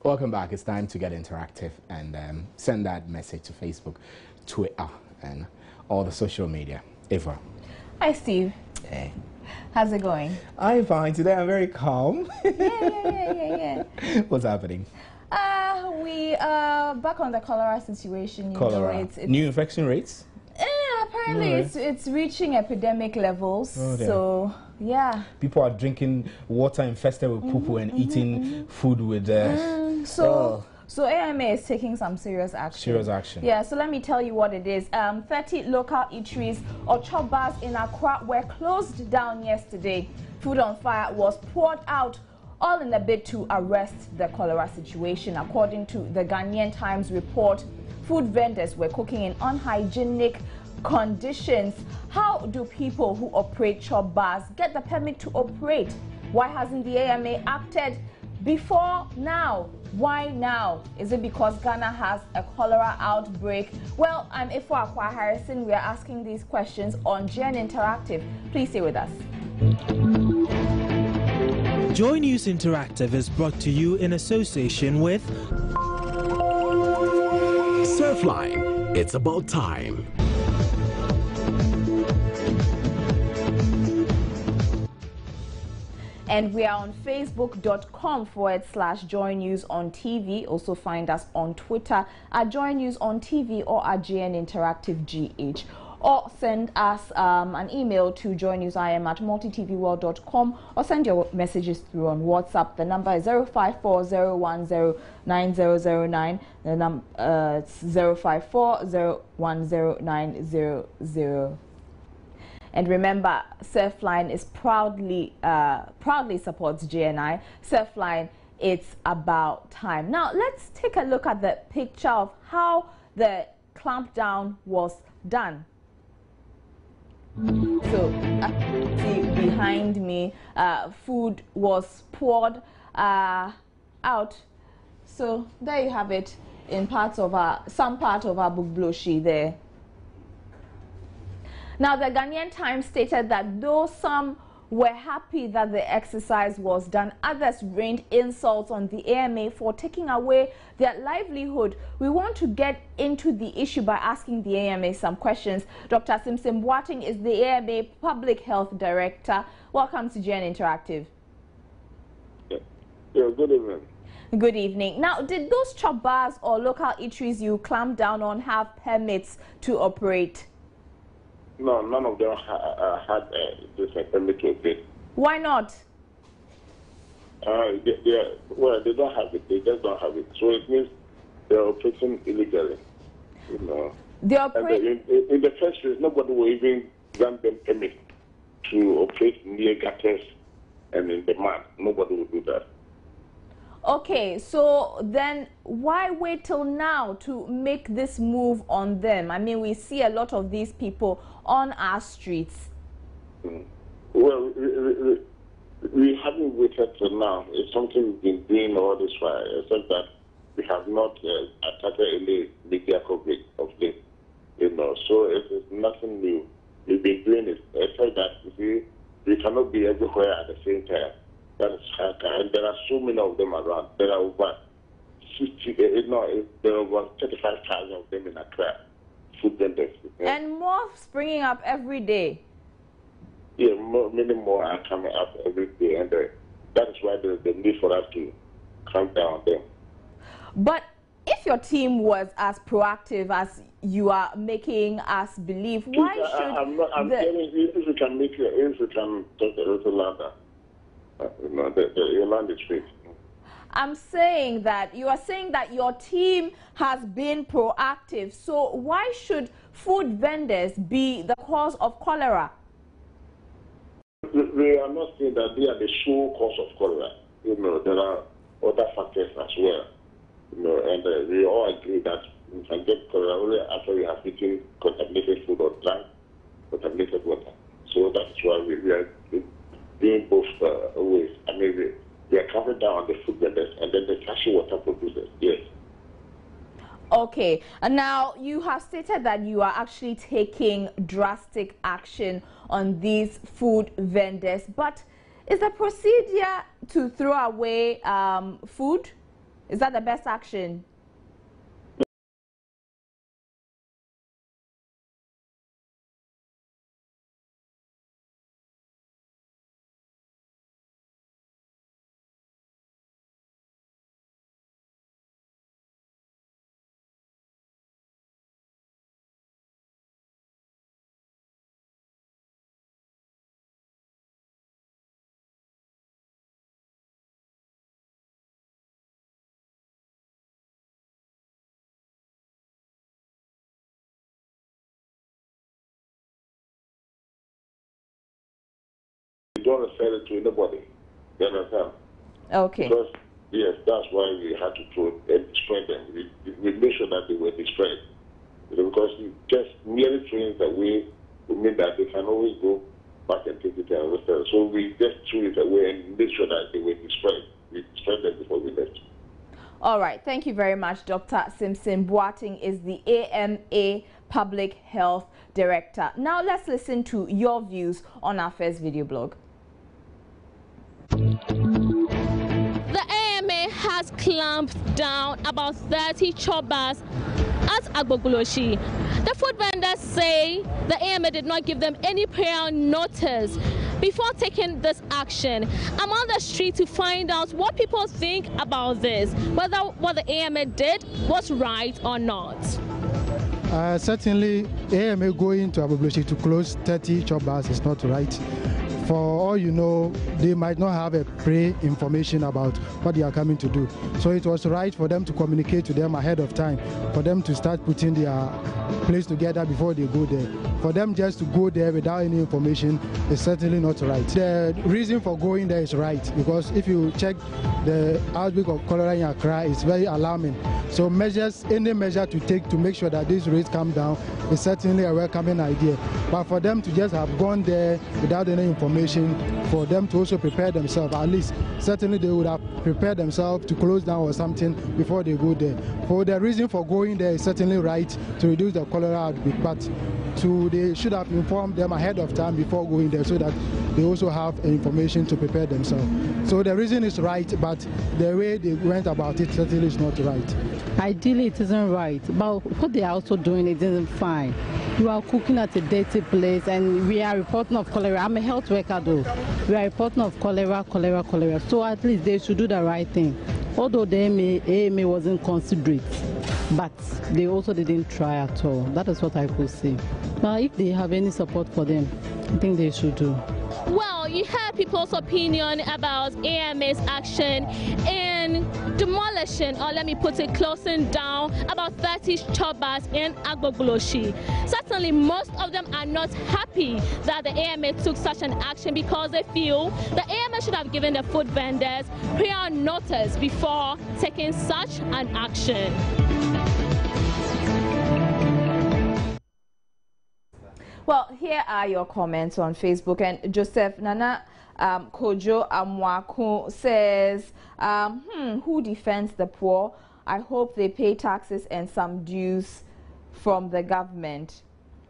Welcome back. It's time to get interactive and send that message to Facebook, Twitter, and all the social media. Eva. Hi, Steve. Hey. How's it going? I'm fine. Today I'm very calm. Yeah. What's happening? We are back on the cholera situation. Cholera. It's new infection rates? Apparently, it's reaching epidemic levels. Oh, so, yeah. People are drinking water infested with poo-poo and eating food with... So AMA is taking some serious action. Yeah, so let me tell you what it is. 30 local eateries or chop bars in Accra were closed down yesterday. Food on fire was poured out, all in a bid to arrest the cholera situation. According to the Ghanaian Times report, food vendors were cooking in unhygienic conditions. How do people who operate chop bars get the permit to operate? Why hasn't the AMA acted before now? Why now? Is it because Ghana has a cholera outbreak? Well, I'm Ifo Akwa Harrison. We are asking these questions on GN Interactive. Please stay with us. Joy News Interactive is brought to you in association with Surfline. It's about time. And we are on facebook.com/Joy News on TV. Also find us on Twitter at Joy News on TV or at GN Interactive GH. Or send us an email to joynewsim@multitvworld.com or send your messages through on WhatsApp. The number is 054-010-9009. The number it's 054-010-900. And remember, Surfline is proudly supports GNI. Surfline, it's about time. Now, let's take a look at the picture of how the clampdown was done. So, see behind me, food was poured out. So, there you have it in parts of some part of our Bukbloshi there. Now, the Ghanaian Times stated that though some were happy that the exercise was done, others rained insults on the AMA for taking away their livelihood. We want to get into the issue by asking the AMA some questions. Dr. Simpson Boateng is the AMA Public Health Director. Welcome to GN Interactive. Yeah, good evening. Good evening. Now, did those chop bars or local eateries you clamped down on have permits to operate? No, none of them had this permit to operate. Why not? Well, they don't have it. They just don't have it. So it means they're operating illegally. You know. They operate. In the first place, nobody will even grant them permit to operate near gutters and in the mud. Nobody will do that. Okay, so then why wait till now to make this move on them? I mean, we see a lot of these people on our streets. Well, we haven't waited till now. It's something we've been doing all this while, except that we have not attached any media coverage of this. You know, so it is nothing new. We've been doing it, except that we cannot be everywhere at the same time. That is hard, and there are so many of them around. There are over 35,000 of them in Accra, food vendors. And more springing up every day. Yeah, many more are coming up every day, and that is why there's the need for us to clamp down on them. But if your team was as proactive as you are making us believe, why should I'm telling you, if we can talk a little louder. Your land is free. I'm saying that you are saying that your team has been proactive. So why should food vendors be the cause of cholera? We are not saying that they are the sole cause of cholera. You know, there are other factors as well. You know, and we all agree that we can get cholera only after we have eaten contaminated food or drank contaminated water. So that's why we are doing both ways. I mean, we are covering down on the food vendors and then the trashy water producers. Yes. Okay. And now you have stated that you are actually taking drastic action on these food vendors. But is the procedure to throw away food? Is that the best action? We don't refer it to anybody. You understand? Okay. Because, yes, that's why we had to destroy them. We made sure that they were destroyed. Because just merely throwing it away would mean that they can always go back and take it and restore. So we just threw it away and made sure that they were destroyed. We destroyed them before we left. All right. Thank you very much, Dr. Simpson. Boateng is the AMA Public Health Director. Now let's listen to your views on our first video blog. The AMA has clamped down about 30 chobbers at Agbogbloshie. The food vendors say the AMA did not give them any prior notice before taking this action. I'm on the street to find out what people think about this, whether what the AMA did was right or not. Certainly, AMA going to Agbogbloshie to close 30 chobbers is not right. For all you know, they might not have a pre-information about what they are coming to do. So it was right for them to communicate to them ahead of time, for them to start putting their place together before they go there. For them just to go there without any information is certainly not right. The reason for going there is right, because if you check the outbreak of cholera in Accra, it's very alarming. So any measure to take to make sure that these rates come down is certainly a welcoming idea. But for them to just have gone there without any information, for them to also prepare themselves, at least certainly they would have prepared themselves to close down or something before they go there. For the reason for going there is certainly right, to reduce the cholera outbreak, but they should have informed them ahead of time before going there so that they also have information to prepare themselves. So the reason is right, but the way they went about it certainly is not right. Ideally, it isn't right, but what they are also doing, it isn't fine. You are cooking at a dirty place, and we are reporting of cholera. I'm a health worker, though. We are reporting of cholera. So at least they should do the right thing. Although the AMA wasn't considerate, but they also didn't try at all. That is what I could say. But if they have any support for them, I think they should do. Well, you heard people's opinion about AMA's action in demolishing, or let me put it, closing down about 30 chobbers in Agbogbloshie. Certainly, most of them are not happy that the AMA took such an action because they feel the AMA should have given the food vendors prior notice before taking such an action. Well, here are your comments on Facebook. And Joseph Nana Kojo Amwaku says, who defends the poor? I hope they pay taxes and some dues from the government.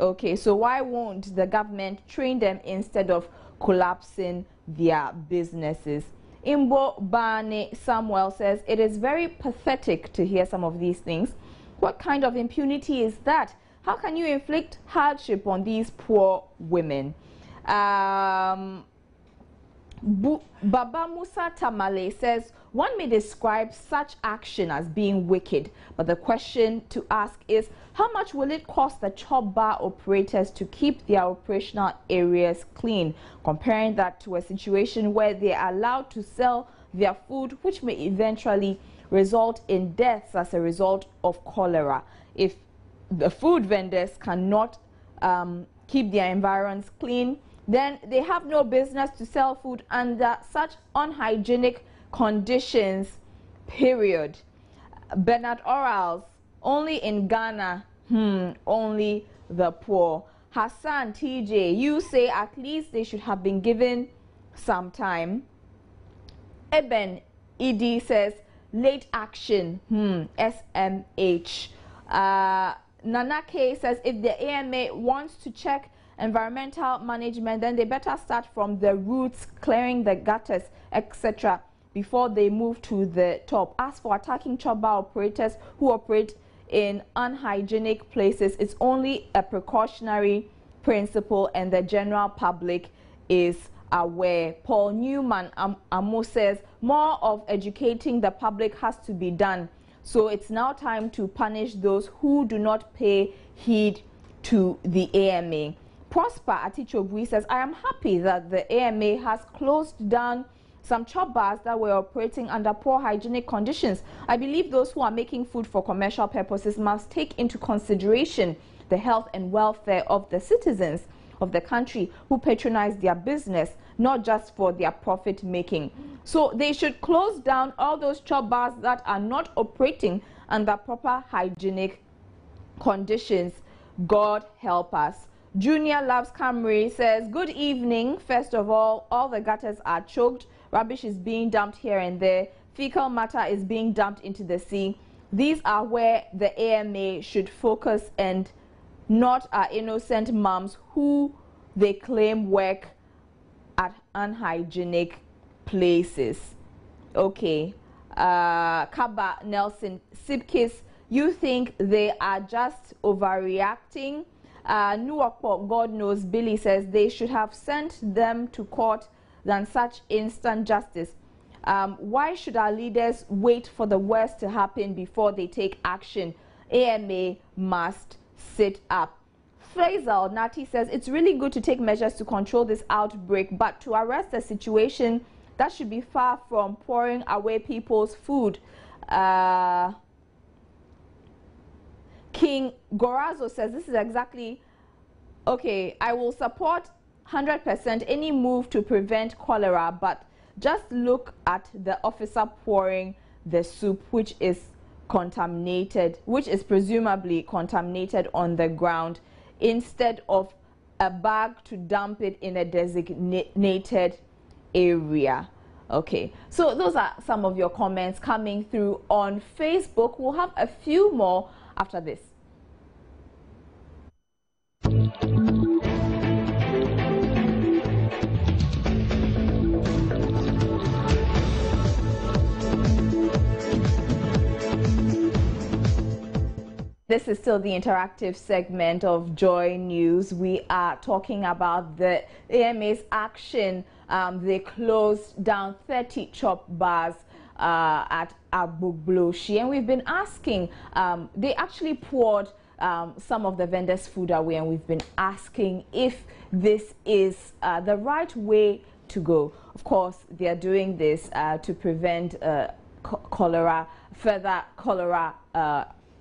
Okay, so why won't the government train them instead of collapsing their businesses? Imbo Bane Samuel says, it is very pathetic to hear some of these things. What kind of impunity is that? How can you inflict hardship on these poor women? Baba Musa Tamale says, one may describe such action as being wicked, but the question to ask is, how much will it cost the chop bar operators to keep their operational areas clean? Comparing that to a situation where they are allowed to sell their food, which may eventually result in deaths as a result of cholera. If the food vendors cannot keep their environs clean, then they have no business to sell food under such unhygienic conditions, period. Bernard Orals, only in Ghana, only the poor. Hassan TJ, you say at least they should have been given some time. Eben ED says, late action, SMH. Nana K says, if the AMA wants to check environmental management, then they better start from the roots, clearing the gutters, etc., before they move to the top. As for attacking chop bar operators who operate in unhygienic places, it's only a precautionary principle and the general public is aware. Paul Newman Amo says more of educating the public has to be done. So it's now time to punish those who do not pay heed to the AMA. Prosper Atichobui says, I am happy that the AMA has closed down some chop bars that were operating under poor hygienic conditions. I believe those who are making food for commercial purposes must take into consideration the health and welfare of the citizens of the country who patronize their business, not just for their profit making. So they should close down all those chop bars that are not operating under proper hygienic conditions. God help us. Junior Loves Camry says, good evening. First of all the gutters are choked. Rubbish is being dumped here and there. Fecal matter is being dumped into the sea. These are where the AMA should focus and not our innocent moms who they claim work at unhygienic places. Okay. Kaba Nelson Sipkis, you think they are just overreacting? Nuwakpo, God knows, Billy says they should have sent them to court than such instant justice. Why should our leaders wait for the worst to happen before they take action? AMA must sit up. Faisal Nati says it's really good to take measures to control this outbreak, but to arrest the situation, that should be far from pouring away people's food. King Gorazo says this is exactly okay. I will support 100% any move to prevent cholera, but just look at the officer pouring the soup, which is contaminated, which is presumably contaminated on the ground, instead of a bag to dump it in a designated area. Okay, so those are some of your comments coming through on Facebook. We'll have a few more after this. This is still the interactive segment of Joy News. We are talking about the AMA's action. They closed down 30 chop bars at Agbogloshi, and we've been asking, they actually poured some of the vendors' food away, and we've been asking if this is the right way to go. Of course, they are doing this to prevent cholera, further cholera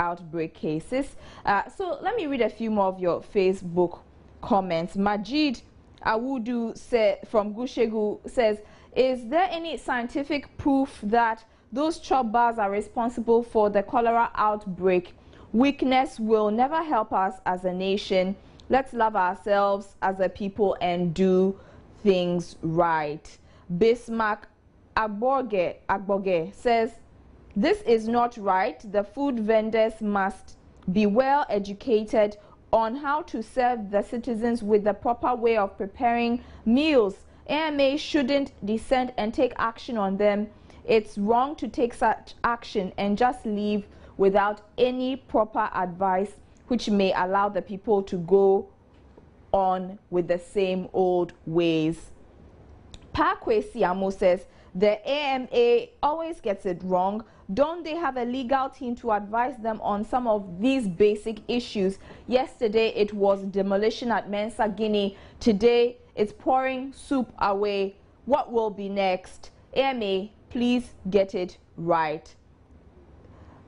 outbreak cases. So let me read a few more of your Facebook comments. Majid Awudu from Gushegu says, is there any scientific proof that those chop bars are responsible for the cholera outbreak? Weakness will never help us as a nation. Let's love ourselves as a people and do things right. Bismarck Agboge says, this is not right. The food vendors must be well educated on how to serve the citizens with the proper way of preparing meals. AMA shouldn't descend and take action on them. It's wrong to take such action and just leave without any proper advice, which may allow the people to go on with the same old ways. Parkway Siamo says, the AMA always gets it wrong. Don't they have a legal team to advise them on some of these basic issues? Yesterday it was demolition at Mensa Guinea. Today it's pouring soup away. What will be next? AMA, please get it right.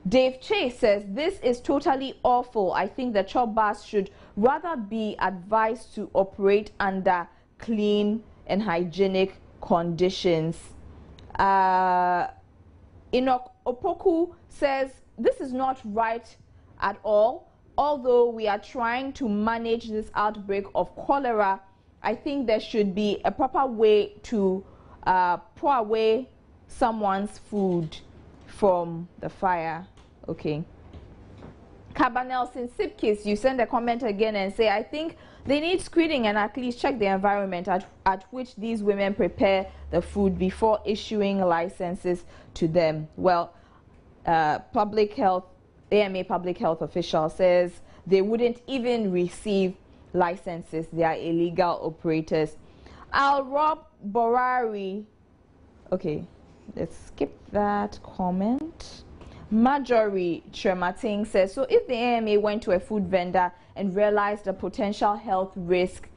Dave Chase says, this is totally awful. I think the chop bars should rather be advised to operate under clean and hygienic conditions. Enoch Opoku says, this is not right at all. Although we are trying to manage this outbreak of cholera, I think there should be a proper way to pour away someone's food from the fire. Okay. Cabanelson Sipkis, you send a comment again and say, I think they need screening and at least check the environment at which these women prepare the food before issuing licenses to them. Well, public health, AMA public health official says they wouldn't even receive licenses. They are illegal operators. Rob Borari, okay, let's skip that comment. Marjorie Tremating says, so if the AMA went to a food vendor and realized a potential health risk,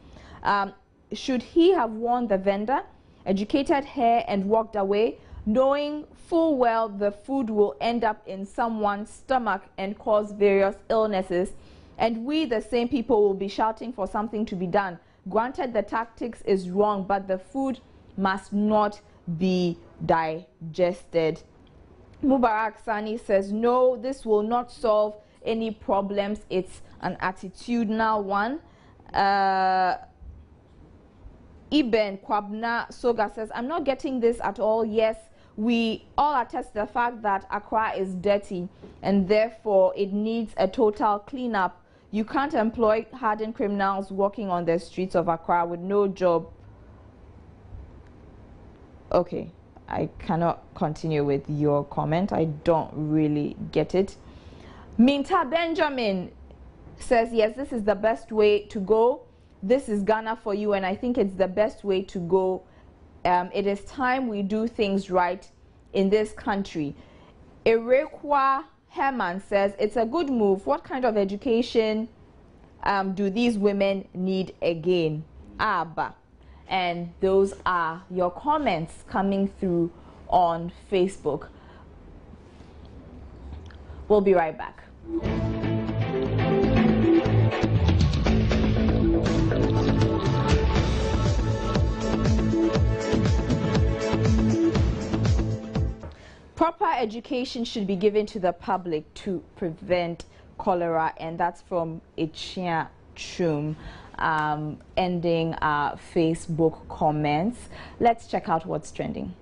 should he have warned the vendor, educated her and walked away, knowing full well the food will end up in someone's stomach and cause various illnesses, and we, the same people, will be shouting for something to be done? Granted, the tactics is wrong, but the food must not be digested. Mubarak Sani says, no, this will not solve any problems. It's an attitudinal one. Iben Kwabna Soga says, I'm not getting this at all. Yes, we all attest to the fact that Accra is dirty and therefore it needs a total cleanup. You can't employ hardened criminals walking on the streets of Accra with no job. Okay. I cannot continue with your comment. I don't really get it. Minta Benjamin says, yes, this is the best way to go. This is Ghana for you, and I think it's the best way to go. It is time we do things right in this country. Erekwa Herman says, it's a good move. What kind of education do these women need again? Abba. And those are your comments coming through on Facebook. We'll be right back. Proper education should be given to the public to prevent cholera, and that's from Echia Chum. Ending our Facebook comments. Let's check out what's trending.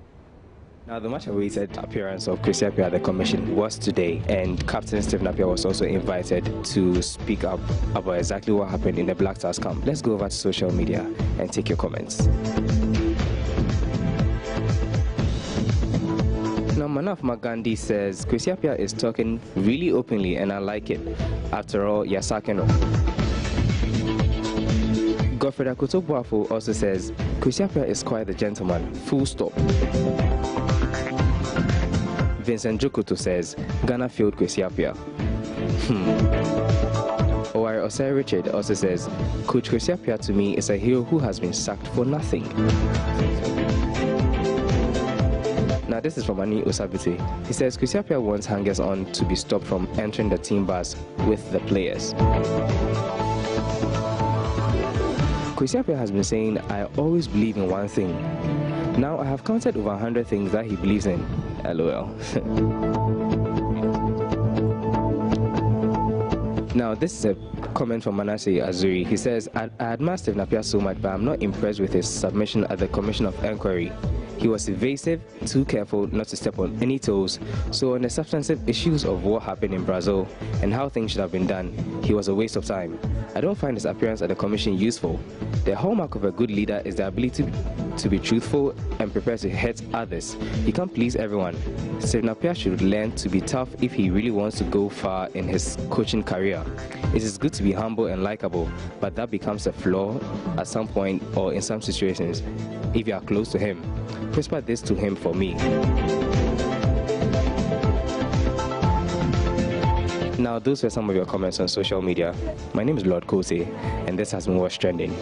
Now, the much awaited appearance of Kwesi Appiah at the commission was today, and Captain Stephen Appiah was also invited to speak up about exactly what happened in the Black Stars camp. Let's go over to social media and take your comments. Now, Manaf Magandhi says Kwesi Appiah is talking really openly and I like it. After all, Yasakeno. Godfrey Akutobuafo also says Kwesi Appiah is quite the gentleman, full stop. Vincent Jokoto says Ghana failed Kwesi Appiah. Owari Osei Richard also says Coach Kwesi Appiah to me is a hero who has been sacked for nothing. Now this is from Ani Osabite. He says Kwesi Appiah wants hangers on to be stopped from entering the team bus with the players. Kwesi Appiah has been saying, I always believe in one thing. Now I have counted over 100 things that he believes in. LOL. Now this is a comment from Manasseh Azuri. He says, I admire Stephen Appiah so much, but I'm not impressed with his submission at the Commission of Inquiry. He was evasive, too careful not to step on any toes. So on the substantive issues of what happened in Brazil and how things should have been done, he was a waste of time. I don't find his appearance at the commission useful. The hallmark of a good leader is the ability to be truthful and prepared to hurt others. He can't please everyone. Stephen Appiah should learn to be tough if he really wants to go far in his coaching career. It is good to be humble and likable, but that becomes a flaw at some point or in some situations if you are close to him. Whisper this to him for me. Now, those were some of your comments on social media. My name is Lord Kose, and this has been What's Trending.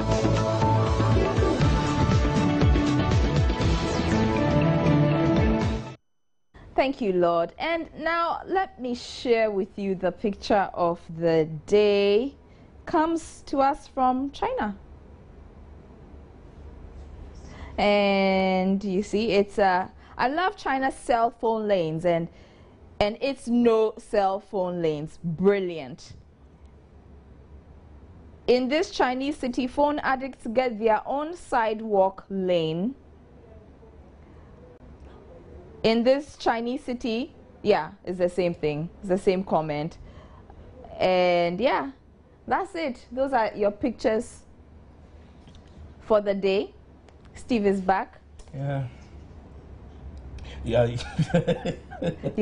Thank you, Lord. And now let me share with you the picture of the day. Comes to us from China. And you see, it's I love China's cell phone lanes, and it's no cell phone lanes. Brilliant. In this Chinese city, phone addicts get their own sidewalk lane. In this Chinese city, yeah, it's the same thing. It's the same comment. And yeah, that's it. Those are your pictures for the day. Steve is back. Yeah. You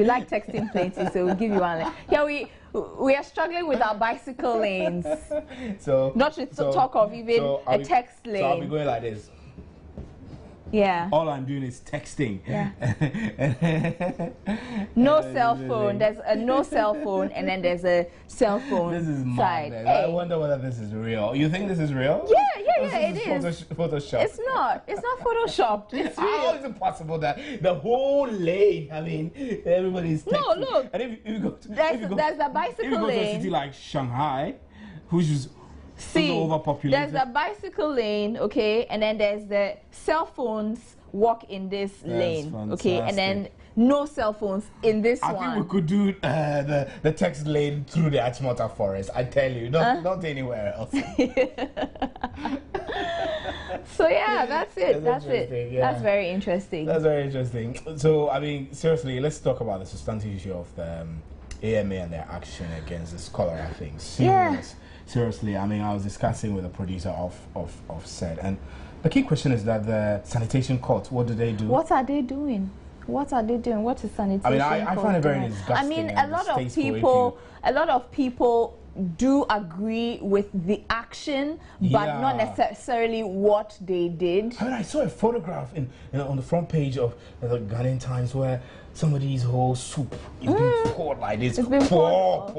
like texting plenty, so we'll give you one. Yeah, we are struggling with our bicycle lanes. So not to talk of even a text lane. So I'll be going like this. Yeah. All I'm doing is texting. Yeah. No cell phone. There's a no cell phone, and then there's a cell phone. This is side. Hey. I wonder whether this is real. You think this is real? Yeah, it is. Photoshopped. It's not photoshopped. It's real. How is it possible that the whole lane? I mean, everybody's texting. No, look. And if you go to there's a bicycle if you go lane. to a city like Shanghai, which is overpopulated. There's a bicycle lane, okay, and then there's the cell phones walk in this lane, okay, and then no cell phones in this one. I think we could do the text lane through the Achimota forest. I tell you, not anywhere else. So yeah, that's it. That's it. Yeah. That's very interesting. That's very interesting. So I mean, seriously, let's talk about the substantive issue of the AMA and their action against this cholera thing. Seriously, I mean, I was discussing with the producer of said, and the key question is that the sanitation court, what do they do? What are they doing? What are they doing? What is sanitation? I mean, I find it very disgusting. I mean, a lot of people do agree with the action, but not necessarily what they did. I mean, I saw a photograph on the front page of the Ghanaian Times where somebody's whole soup is being poured like this. It's been poured.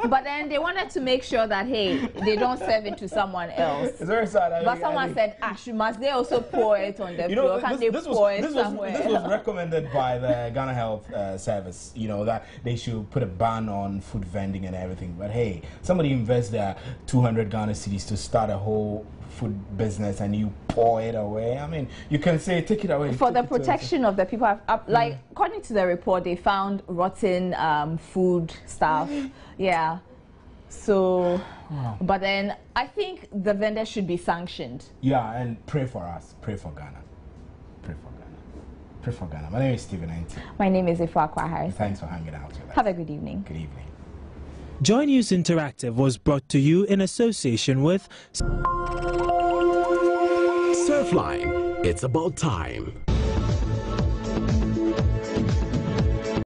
But then they wanted to make sure that, hey, they don't serve it to someone else. It's very sad. But someone said, must they also pour it on the floor? Can't they pour it somewhere else? This was recommended by the Ghana Health Service, that they should put a ban on food vending and everything. But hey, somebody invests their 200 Ghana cedis to start a whole food business and you pour it away. I mean, you can say take it away. For the protection of the people, like according to the report, they found rotten food stuff. Yeah. So, but then I think the vendor should be sanctioned. Yeah, and pray for us. Pray for Ghana. Pray for Ghana. Pray for Ghana. My name is Stephen Enti. My name is Ifeakwa Harris. Thanks for hanging out with us. Have a good evening. Good evening. Joy News Interactive was brought to you in association with Surfline. It's about time.